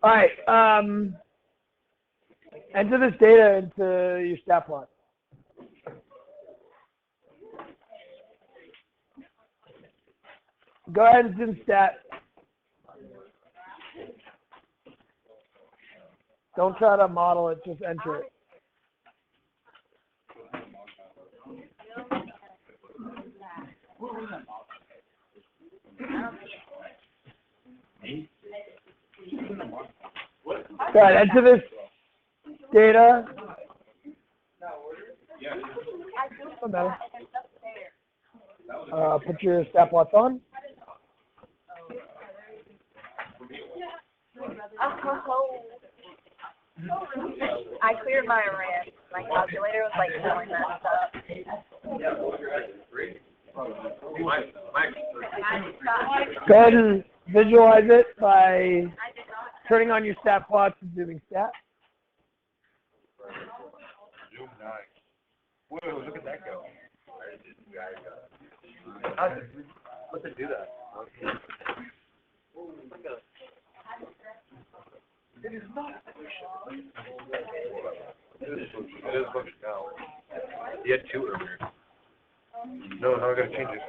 All right. Enter this data into your stat plot. Go ahead and zoom stat. Don't try to model it, just enter it. Go ahead, enter this data. Put your stat plots on. I cleared my RAM. My calculator was like telling that stuff. Go ahead and visualize it by turning on your stat plots and zooming stat. Zoom 9. Whoa, look at that go. Let's do that. It is not function. It is function now. You had 2 earlier. No, I gotta change it.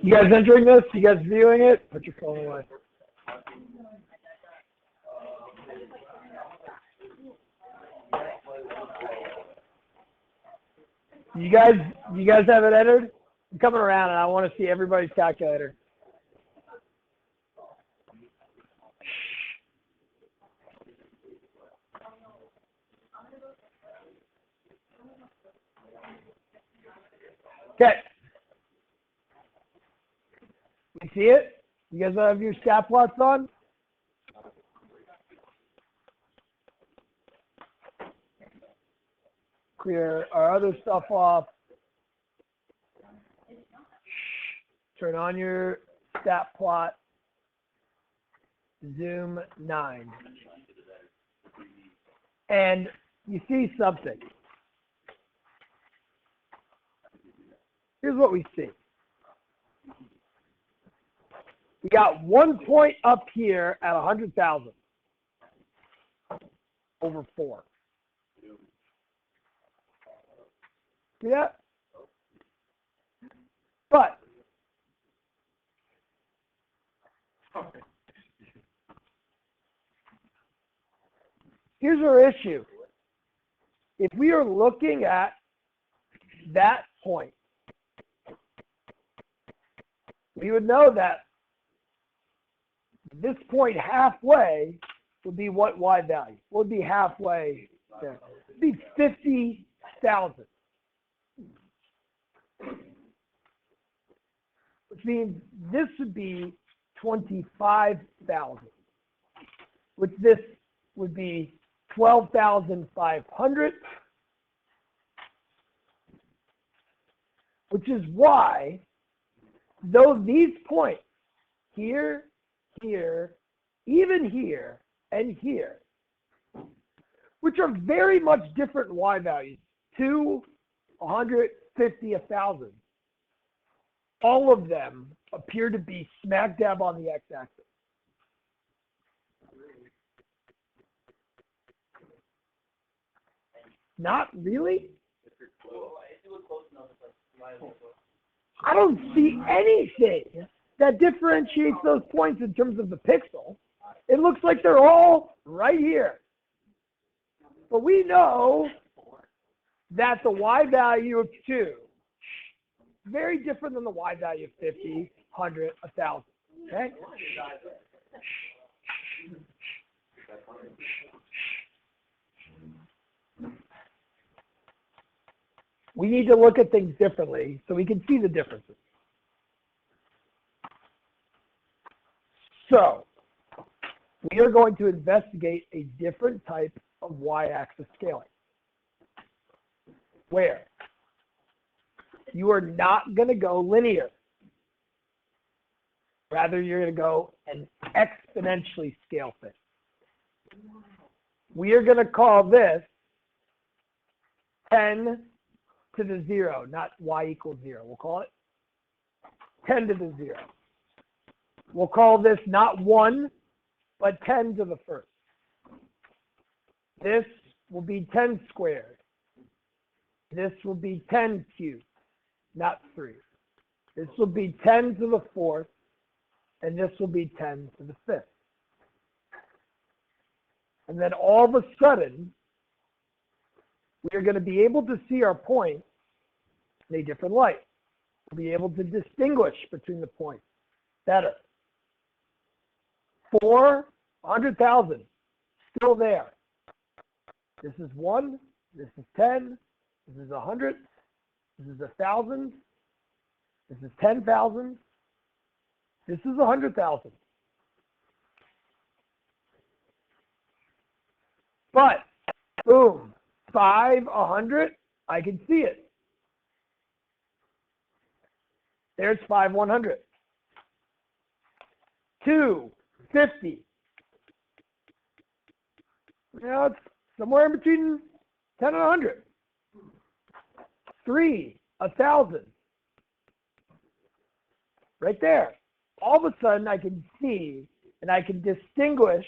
You guys entering this? You guys viewing it? Put your phone away. You guys have it entered? I'm coming around and I want to see everybody's calculator. Okay. You see it? You guys have your stat plots on? Clear our other stuff off. Turn on your stat plot. Zoom 9. And you see something. Here's what we see. We got 1 point up here at 100,000 over 4. See that? But here's our issue. If we are looking at that point, we would know that this point halfway would be what Y value? Would be halfway there. It would be 50,000. Which means this would be 25,000. Which this would be 12,500. Which is why, though these points here, here, even here, and here, which are very much different Y values, 2, 150, 1,000, all of them appear to be smack dab on the x-axis. Not really? I don't see anything that differentiates those points in terms of the pixel. It looks like they're all right here. But we know that the Y value of 2 is very different than the Y value of 50, 100, 1,000. Okay? We need to look at things differently so we can see the differences. So, we are going to investigate a different type of y-axis scaling, where you are not going to go linear. Rather, you're going to go and exponentially scale things. We are going to call this 10 to the 0, not y equals 0. We'll call it 10 to the 0. We'll call this not 1, but 10 to the first. This will be 10 squared. This will be 10 cubed, not 3. This will be 10 to the fourth, and this will be 10 to the fifth. And then all of a sudden, we are going to be able to see our points in a different light. We'll be able to distinguish between the points better. 400,000, still there. This is 1, this is 10, this is 100, this is 1,000, this is 10,000, this is 100,000. But, boom, 5, 100, I can see it. There's 5, 100. 2, 50. Now it's somewhere in between 10 and 100. 3, 1,000. Right there. All of a sudden I can see and I can distinguish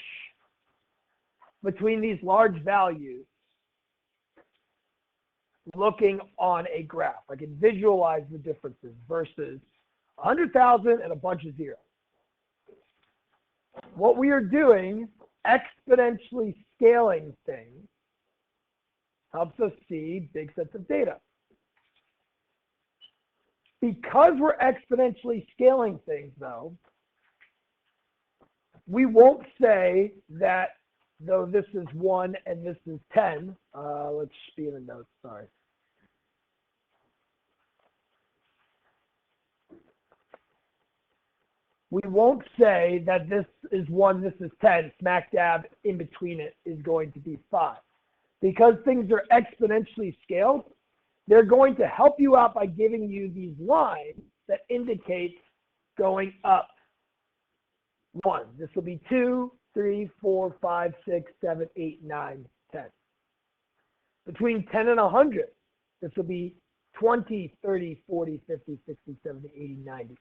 between these large values looking on a graph. I can visualize the differences versus 100,000 and a bunch of zeros. What we are doing, exponentially scaling things, helps us see big sets of data. Because we're exponentially scaling things, though, we won't say that, though this is 1 and this is 10, let's be in the notes, sorry. We won't say that this is 1, this is 10, smack dab in between it is going to be 5. Because things are exponentially scaled, they're going to help you out by giving you these lines that indicate going up 1. This will be 2, 3, 4, 5, 6, 7, 8, 9, 10. Between 10 and 100, this will be 20, 30, 40, 50, 60, 70, 80, 90.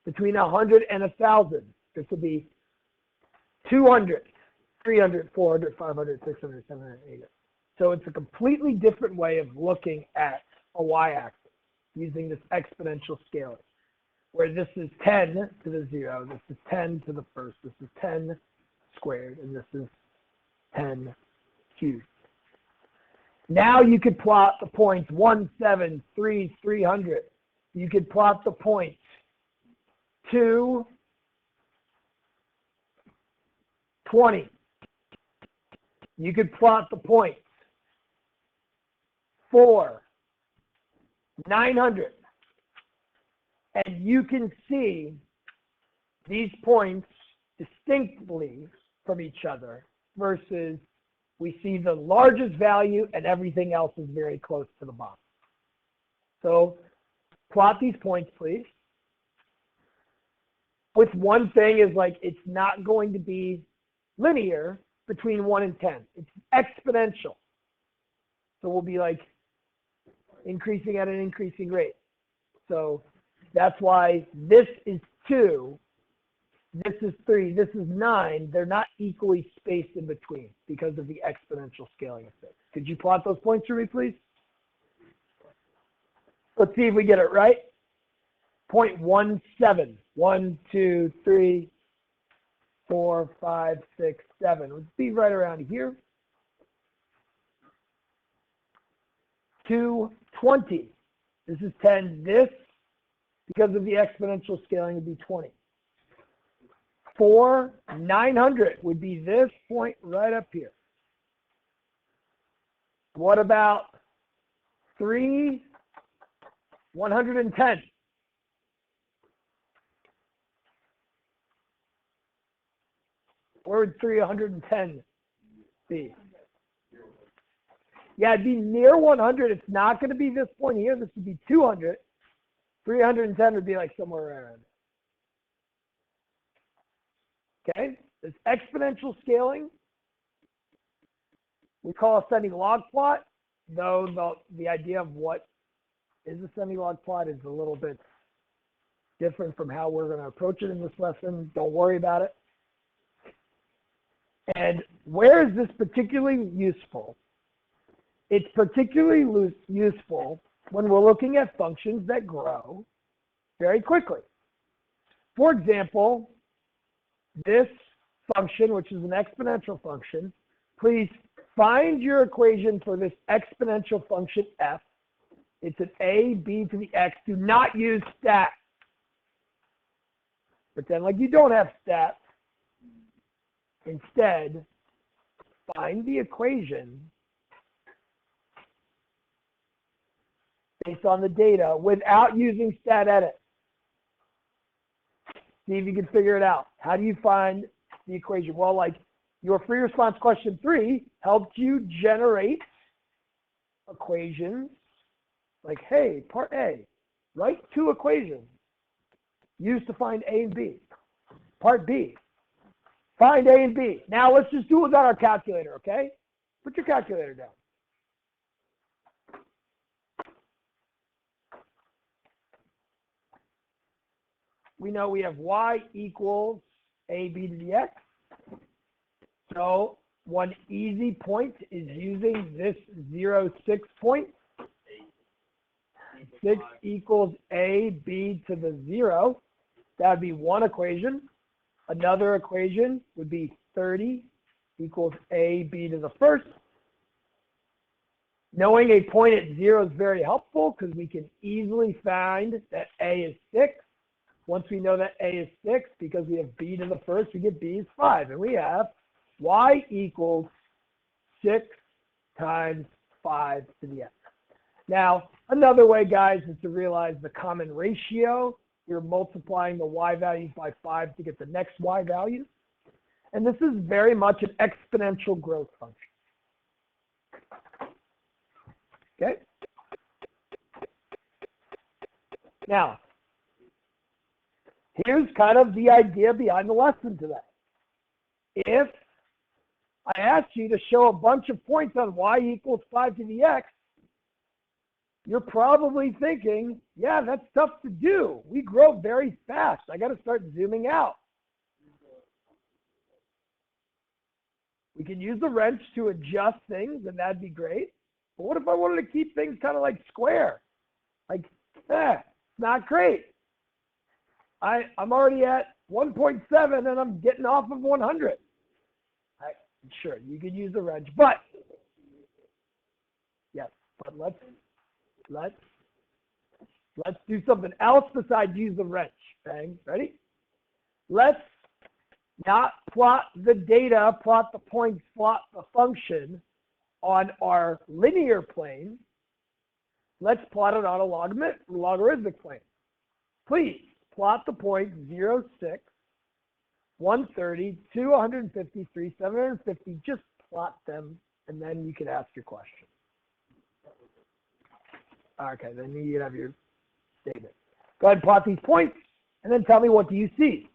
Between 100 and 1,000, this will be 200, 300, 400, 500, 600, 700, 800. So it's a completely different way of looking at a y-axis using this exponential scaling, where this is 10 to the 0, this is 10 to the first, this is 10 squared, and this is 10 cubed. Now you could plot the points 1, 7, 3, 300. You could plot the points 2, 20. You could plot the points 4, 900. And you can see these points distinctly from each other versus we see the largest value and everything else is very close to the bottom. So plot these points, please. With one thing is like it's not going to be linear between 1 and 10. It's exponential. So we'll be like increasing at an increasing rate. So that's why this is 2, this is 3, this is 9. They're not equally spaced in between because of the exponential scaling effect. Could you plot those points for me, please? Let's see if we get it right. 0.17. 1, 2, 3, 4, 5, 6, 7. Let's be right around here. 220. This is 10. This, because of the exponential scaling, would be 20. 4, 900 would be this point right up here. What about 3, 110? Where would 310 be? Yeah, it'd be near 100. It's not going to be this point here. This would be 200. 310 would be like somewhere around. Okay, this exponential scaling we call ascending log plot, though the idea of what is a semi-log plot is a little bit different from how we're going to approach it in this lesson. Don't worry about it. And where is this particularly useful? It's particularly useful when we're looking at functions that grow very quickly. For example, this function, which is an exponential function, please find your equation for this exponential function f. It's an a, b to the x. Do not use stat. Pretend like you don't have stat. Instead, find the equation based on the data without using stat edit. See if you can figure it out. How do you find the equation? Well, like your free response question 3 helped you generate equations like, hey, part A, write 2 equations used to find A and B. Part B, find A and B. Now let's just do it without our calculator, okay? Put your calculator down. We know we have y equals ab to the x. So one easy point is using this 0, 6 point. 6 equals ab to the 0. That would be one equation. Another equation would be 30 equals ab to the first. Knowing a point at 0 is very helpful because we can easily find that a is 6. Once we know that a is 6, because we have b to the first, we get b is 5. And we have y equals 6 times 5 to the x. Now, another way, guys, is to realize the common ratio. You're multiplying the y values by 5 to get the next y value. And this is very much an exponential growth function. Okay? Now, here's kind of the idea behind the lesson today. If I asked you to show a bunch of points on y equals 5 to the x, you're probably thinking, yeah, that's tough to do. We grow very fast. I got to start zooming out. We can use the wrench to adjust things, and that'd be great. But what if I wanted to keep things kind of like square? Like, not great. I'm already at 1.7 and I'm getting off of 100. Sure, you could use the wrench, but yes, but let's do something else besides use the wrench. Bang, ready? Let's not plot the data, plot the points, plot the function on our linear plane. Let's plot it on a logarithmic plane. Please plot the points 0, 6, 130, 2, 150, 3, 750. Just plot them, and then you can ask your question. Okay, then you can have your statement. Go ahead and plot these points, and then tell me, what do you see?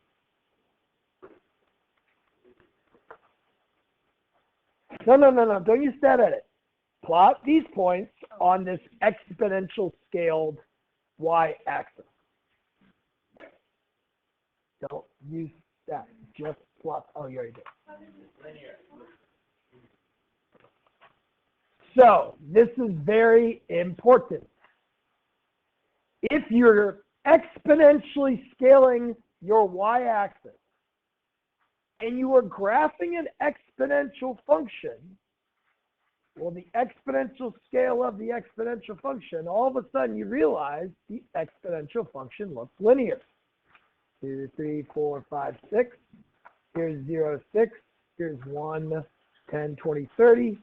No. Don't use stat edit. Plot these points on this exponential scaled y-axis. Don't use that. Just plot. Oh, you already did. So this is very important. If you're exponentially scaling your y-axis and you are graphing an exponential function, well, the exponential scale of the exponential function, all of a sudden you realize the exponential function looks linear. 2, 3, 4, 5, 6. Here's 0, 6. Here's 1, 10, 20, 30.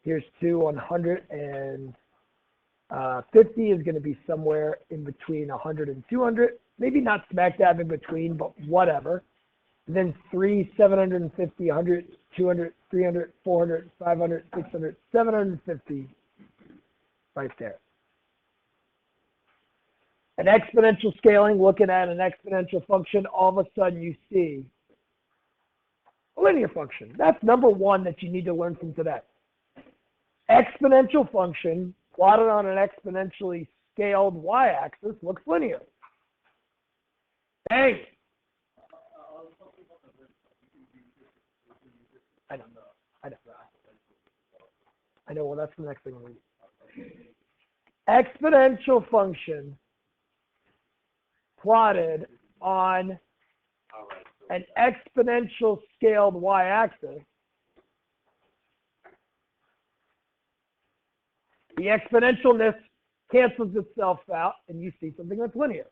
Here's 2, 100 and 50 is going to be somewhere in between 100 and 200. Maybe not smack dab in between, but whatever. And then 3, 750, 100, 200, 300, 400, 500, 600, 750 right there. An exponential scaling, looking at an exponential function, all of a sudden you see a linear function. That's number one that you need to learn from today. Exponential function plotted on an exponentially scaled y-axis looks linear. Hey! I know. Well, that's the next thing we need. Exponential function plotted on an exponential scaled y-axis. The exponentialness cancels itself out, and you see something that's linear.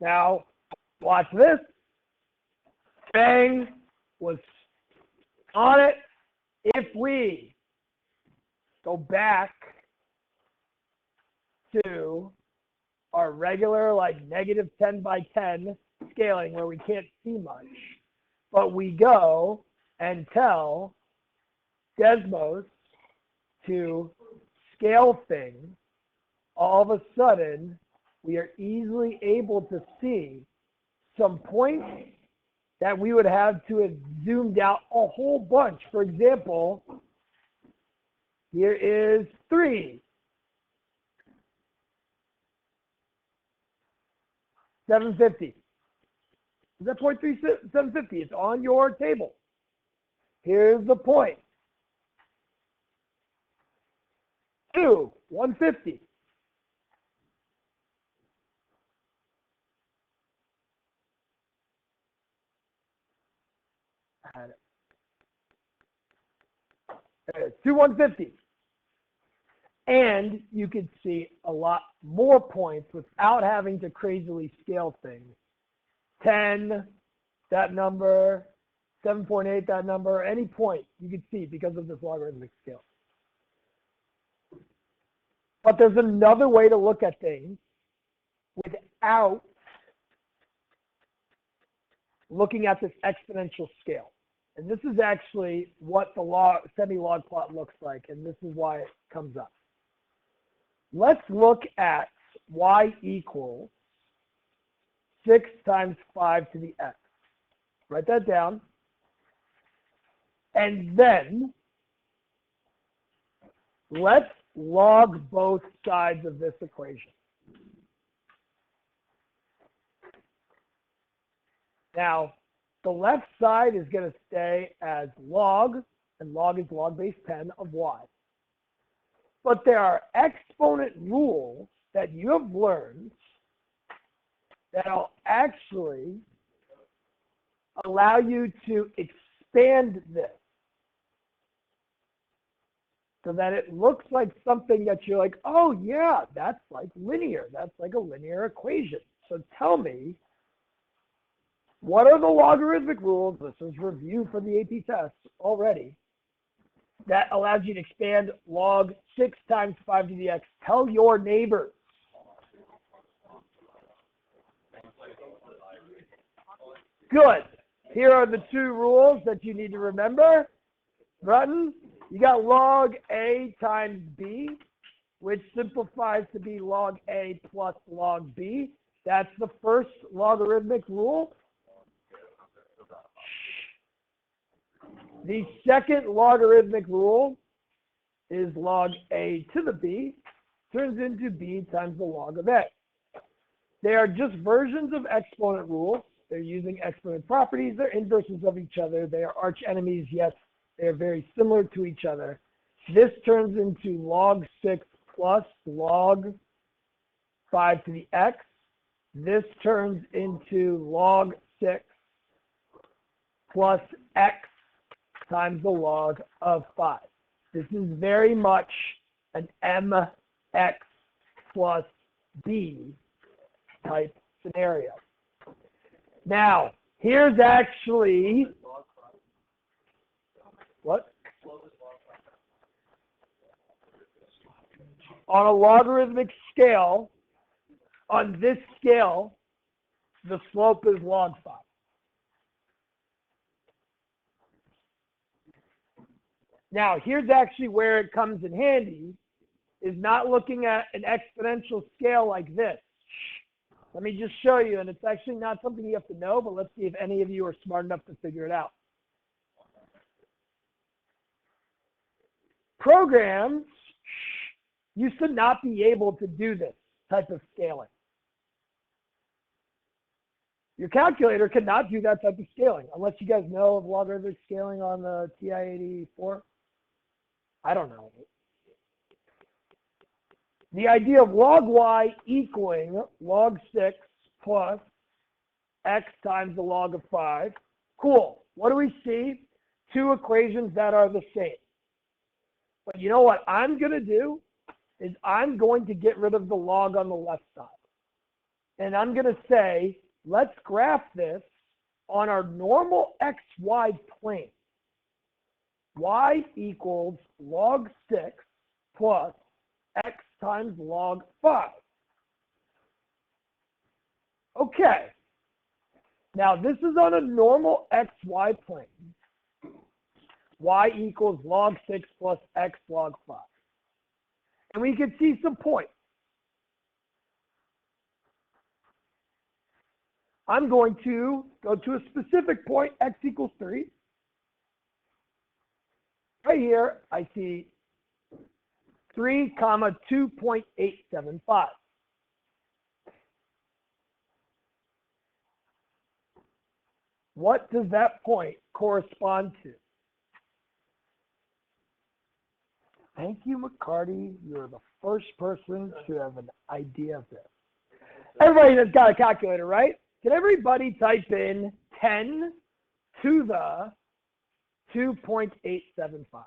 Now, watch this. Bang was on it. If we go back to our regular, like, negative 10 by 10 scaling where we can't see much, but we go and tell Desmos to scale things, all of a sudden, we are easily able to see some points that we would have to have zoomed out a whole bunch. For example, here is 3. 750. Is that point 750? It's on your table. Here's the point. 2, 150. It's 2, 150. And you could see a lot more points without having to crazily scale things. 10, that number, 7.8, that number, any point you could see because of this logarithmic scale. But there's another way to look at things without looking at this exponential scale. And this is actually what the semi-log plot looks like, and this is why it comes up. Let's look at y equals 6 times 5 to the x. Write that down. And then let's log both sides of this equation. Now, the left side is going to stay as log, and log is log base 10 of y. But there are exponent rules that you have learned that'll actually allow you to expand this so that it looks like something that you're like, oh yeah, that's like linear. That's like a linear equation. So tell me, what are the logarithmic rules? This is review for the AP test already. That allows you to expand log 6 times 5 to the x. Tell your neighbors. Good. Here are the 2 rules that you need to remember. Button, you got log a times b, which simplifies to be log a plus log b. That's the first logarithmic rule. The second logarithmic rule is log a to the b turns into b times the log of a. They are just versions of exponent rules. They're using exponent properties. They're inverses of each other. They are arch enemies, yet they're very similar to each other. This turns into log 6 plus log 5 to the x. This turns into log 6 plus x times the log of 5. This is very much an mx plus b type scenario. Now, here's actually, what? On a logarithmic scale, on this scale, the slope is log 5. Now, here's actually where it comes in handy, is not looking at an exponential scale like this. Let me just show you, and it's actually not something you have to know, but let's see if any of you are smart enough to figure it out. Programs used to not be able to do this type of scaling. Your calculator cannot do that type of scaling, unless you guys know of logarithmic scaling on the TI-84. I don't know. The idea of log y equaling log 6 plus x times the log of 5. Cool. What do we see? Two equations that are the same. But you know what I'm going to do is I'm going to get rid of the log on the left side. And I'm going to say, let's graph this on our normal xy plane. Y equals log 6 plus x times log 5. Okay. Now this is on a normal xy plane. Y equals log 6 plus x log 5. And we can see some points. I'm going to go to a specific point, x equals 3. Right here, I see 3, 2.875. What does that point correspond to? Thank you, McCarty. You're the first person to have an idea of this. Everybody that's got a calculator, right? Can everybody type in 10 to the 2.875?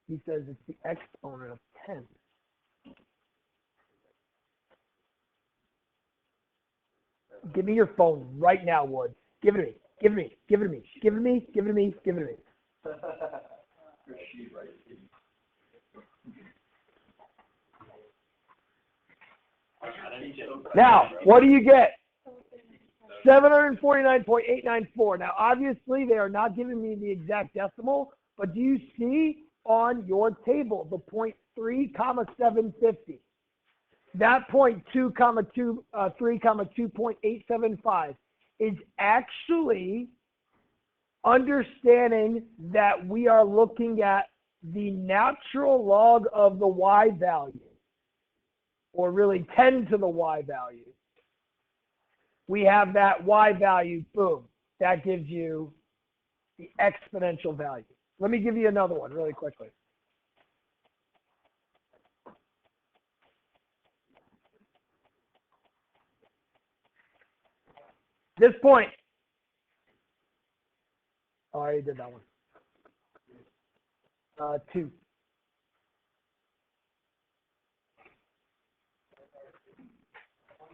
He says it's the exponent of 10. Give me your phone right now, Wood. Give it to me. Give it to me. Give it to me. Give it to me. Give it to me. Give it to me. Now, what do you get? 749.894. Now, obviously, they are not giving me the exact decimal, but do you see on your table the 0.3, 750? That 0.2, 3, 2.875 is actually understanding that we are looking at the natural log of the y value, or really 10 to the y value. We have that y value, boom, that gives you the exponential value. Let me give you another one really quickly. This point. Oh, I already did that one. 2.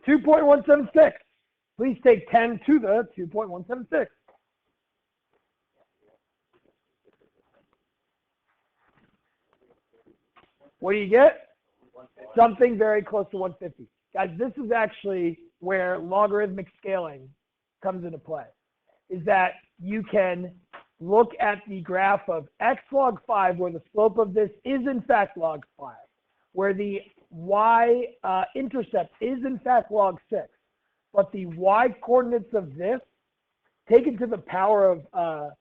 $2.176. Please take 10 to the 2.176. What do you get? Something very close to 150. Guys, this is actually where logarithmic scaling comes into play, is that you can look at the graph of x log 5, where the slope of this is in fact log 5, where the y intercept is in fact log 6, but the y coordinates of this taken to the power of,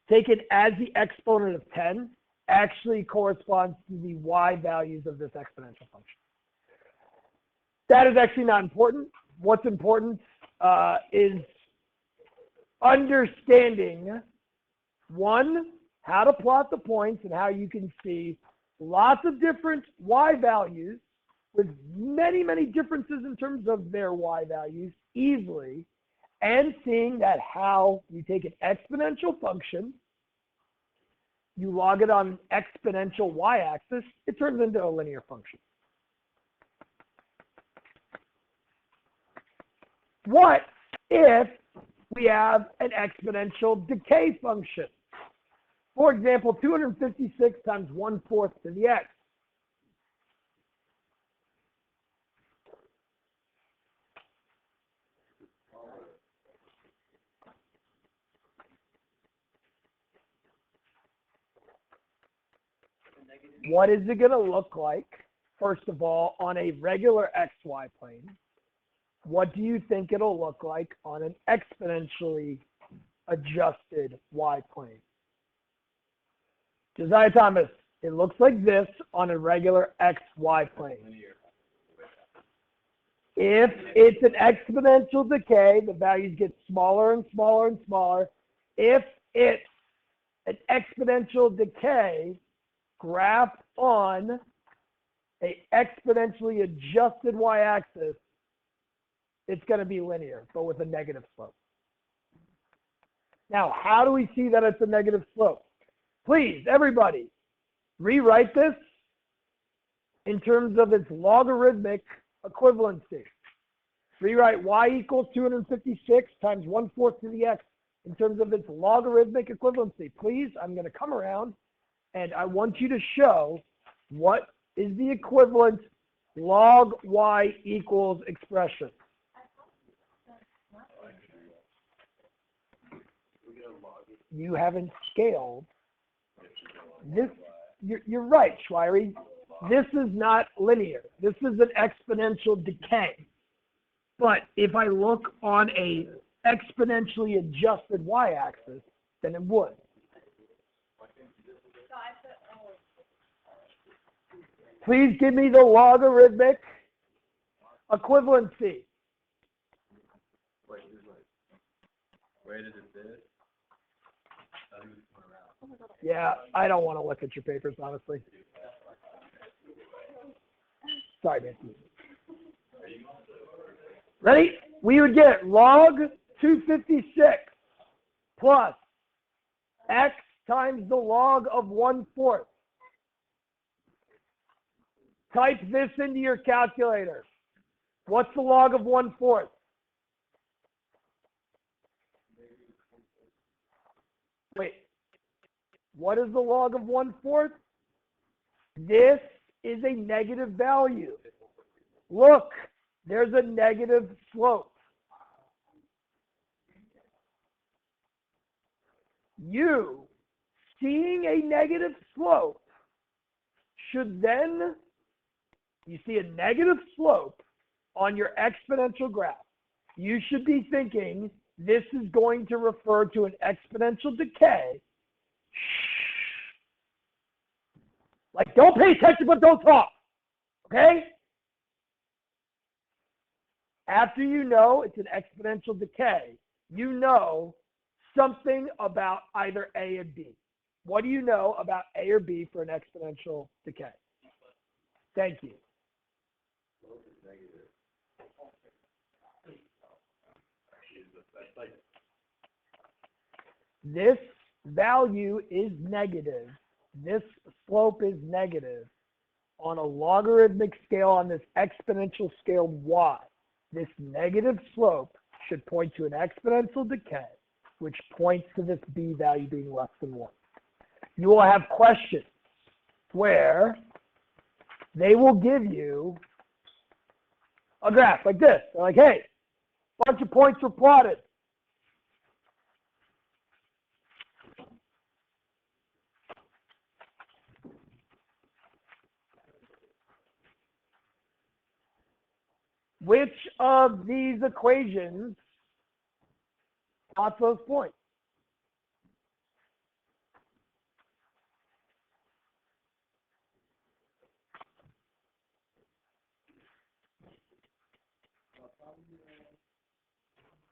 taken as the exponent of 10, actually corresponds to the y values of this exponential function. That is actually not important. What's important is understanding, one, how to plot the points and how you can see lots of different y values with many, many differences in terms of their y values easily, and seeing that how you take an exponential function, you log it on an exponential y-axis, it turns into a linear function. What if we have an exponential decay function? For example, 256 times 1/4 to the x. What is it going to look like, first of all, on a regular xy plane? What do you think it'll look like on an exponentially adjusted y plane? Josiah Thomas, it looks like this on a regular xy plane. If it's an exponential decay, the values get smaller and smaller and smaller. If it's an exponential decay graph on an exponentially adjusted y-axis, it's going to be linear, but with a negative slope. Now, how do we see that it's a negative slope? Please, everybody, rewrite this in terms of its logarithmic equivalency. Rewrite y equals 256 times 1/4 to the x in terms of its logarithmic equivalency. Please, I'm going to come around and I want you to show what is the equivalent log y equals expression. You haven't scaled. This, you're right, Schweiri. This is not linear. This is an exponential decay. But if I look on a exponentially adjusted y-axis, then it would. Please give me the logarithmic equivalency. Where did it fit? Yeah, I don't want to look at your papers, honestly. Sorry, Nancy. Ready? We would get log 256 plus x times the log of 1/4. Type this into your calculator. What's the log of 1/4? Wait. What is the log of 1/4? This is a negative value. Look, there's a negative slope. You, seeing a negative slope, should then, you see a negative slope on your exponential graph. You should be thinking this is going to refer to an exponential decay. Like, don't pay attention, but don't talk. Okay? After you know it's an exponential decay, you know something about either A and B. What do you know about A or B for an exponential decay? Thank you. This value is negative. This slope is negative on a logarithmic scale on this exponential scale y. This negative slope should point to an exponential decay, which points to this b value being less than 1. You will have questions where they will give you a graph like this. They're like, hey, a bunch of points were plotted. Which of these equations plots those points?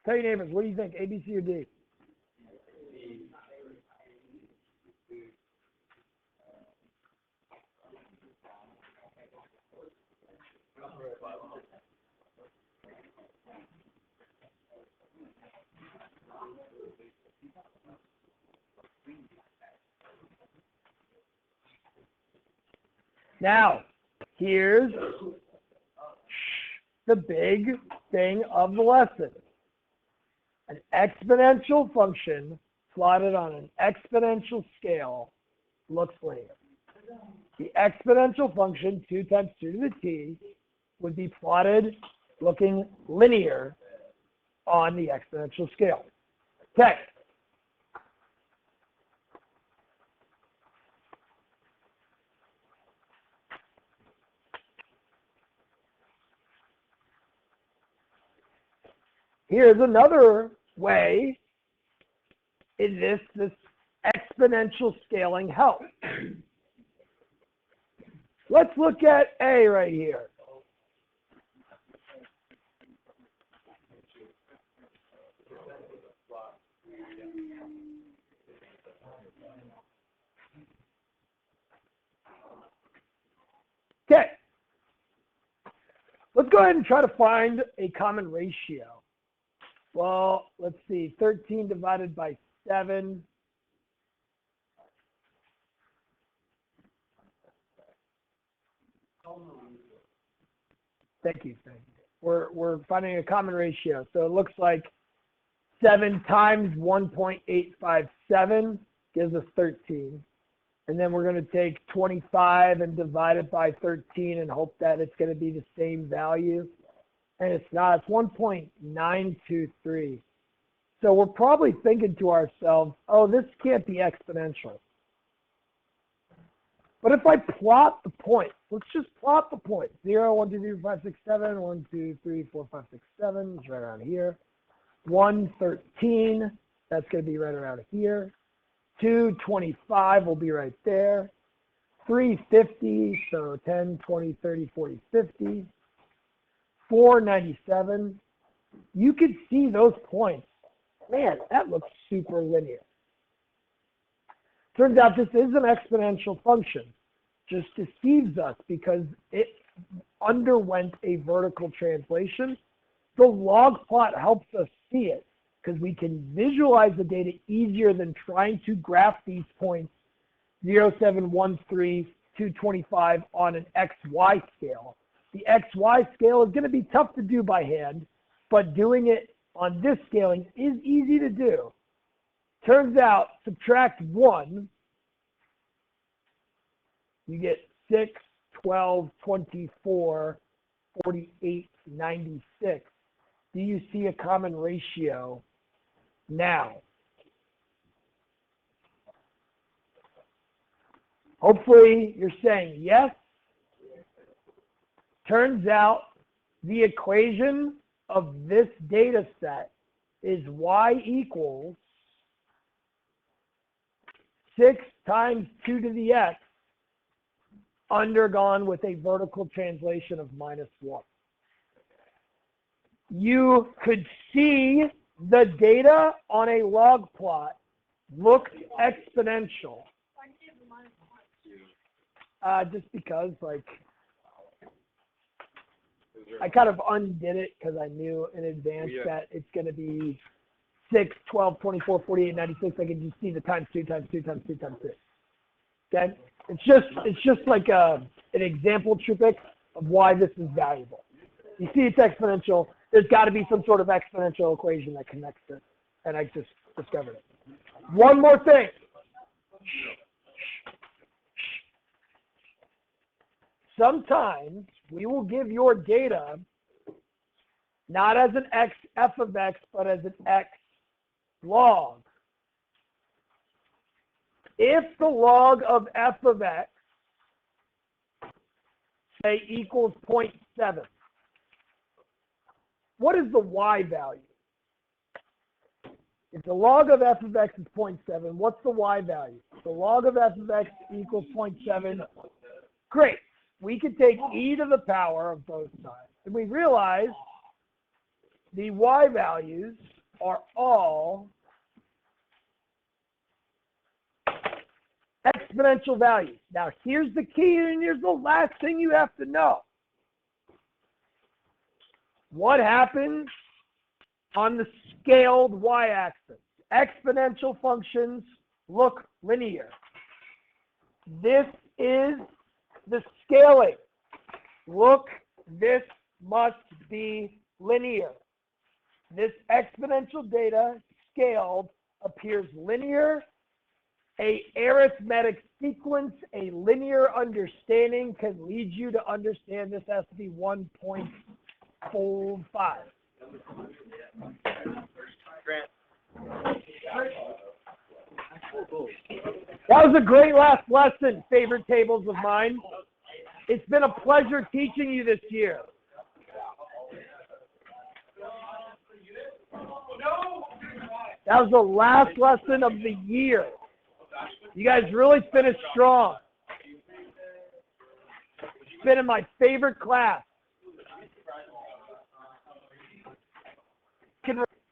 Tell your neighbors, what do you think, A, B, C, or D? Now, here's the big thing of the lesson. An exponential function plotted on an exponential scale looks linear. The exponential function, 2 times 2 to the t, would be plotted looking linear on the exponential scale. Okay. Here's another way in this exponential scaling helps. Let's look at A right here. go ahead and try to find a common ratio. Well, let's see, 13 divided by 7. Thank you. We're finding a common ratio. So it looks like 7 times 1.857 gives us 13. And then we're going to take 25 and divide it by 13 and hope that it's going to be the same value. And it's not. It's 1.923. So we're probably thinking to ourselves, oh, this can't be exponential. But if I plot the points, let's just plot the points. 0, 1, 2, 3, 4, 5, 6, 7, 1, 2, 3, 4, 5, 6, 7. It's right around here. 1, 13. That's going to be right around here. 2, 25 will be right there. 3, 50. So 10, 20, 30, 40, 50. 4, 97. You could see those points. Man, that looks super linear. Turns out this is an exponential function. Just deceives us because it underwent a vertical translation. The log plot helps us see it because we can visualize the data easier than trying to graph these points 0, 7, 1, 3, 225 on an XY scale. The XY scale is going to be tough to do by hand, but doing it on this scaling is easy to do. Turns out, subtract 1, you get 6, 12, 24, 48, 96. Do you see a common ratio now? Hopefully you're saying yes. Turns out the equation of this data set is y equals 6 times 2 to the x undergone with a vertical translation of -1. You could see the data on a log plot looked exponential. Just because, like, I kind of undid it because I knew in advance that it's going to be 6, 12, 24, 48, 96. I can just see the times 2, times 2, times 2, times 3. Okay? It's just like an example trick of why this is valuable. You see it's exponential. There's got to be some sort of exponential equation that connects it. And I just discovered it. One more thing. Sometimes we will give your data not as an x f of x, but as an x log. If the log of f of x, say, equals 0.7, what is the y value? If the log of f of x is 0.7, what's the y value? If the log of f of x equals 0.7, great. We can take e to the power of both sides. And we realize the y values are all exponential values. Now, here's the key, and here's the last thing you have to know. What happens on the scaled y-axis? Exponential functions look linear. This is the scaling. Look, this must be linear. This exponential data scaled appears linear. A arithmetic sequence, a linear understanding can lead you to understand this has to be 1.45. That was a great last lesson, favorite tables of mine. It's been a pleasure teaching you this year. That was the last lesson of the year. You guys really finished strong. It's been in my favorite class.